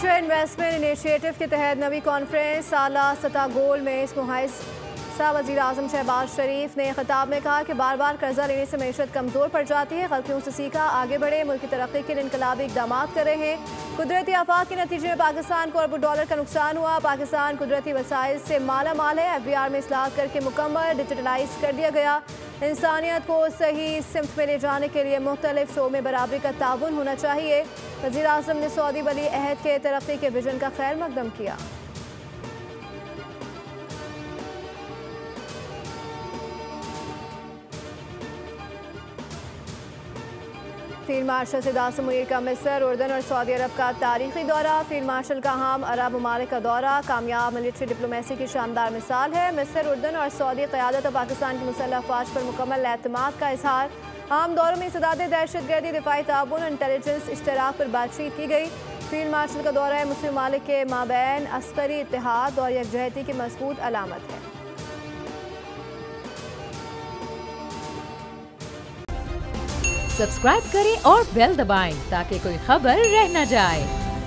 Future investment initiative के तहत नवी conference साला सतह गोल में इस मुहाइसा वज़ीर आज़म शहबाज शरीफ ने खिताब में कहा कि बार बार कर्जा लेने से मैशत कमज़ोर पड़ जाती है। गलतियों से सीखा, आगे बढ़े, मुल्क की तरक्की के लिए इनकलाबी इक़दाम कर रहे हैं। कुदरती आफात के नतीजे में पाकिस्तान को अरबों डॉलर का नुकसान हुआ। पाकिस्तान कुदरती वसाइल से माला माल है। FBR में इस्लाह करके मुकम्मल डिजिटलाइज कर दिया गया। इंसानियत को सही सिमत में ले जाने के लिए मुख्तलिफ शो में बराबरी का ताउन होना चाहिए। वज़ीर आज़म ने सऊदी वली अहद के तरक्की के विजन का खैर मकदम किया। फील्ड मार्शल सिद्धार्थ मुनीर का मिस्र, उर्दन और सऊदी अरब का तारीखी दौरा। फील्ड मार्शल का हम अरब ममालिक का दौरा कामयाब मिलिट्री डिप्लोमेसी की शानदार मिसाल है। मिस्र, उर्दन और सऊदी क़यादत और पाकिस्तान की मुसल्लह अफ़वाज पर मुकम्मल एतमाद का इजहार। आम दौरों में सदाद दहशतगर्दी, दिफाई ताउन और इंटेलिजेंस इश्तराक पर बातचीत की गई। फील्ड मार्शल का दौरा मुस्लिम ममालिक के माबैन अस्करी इत्तेहाद और यकजहती की मजबूत अलामत है। सब्सक्राइब करें और बेल दबाएं ताकि कोई खबर रह न जाए।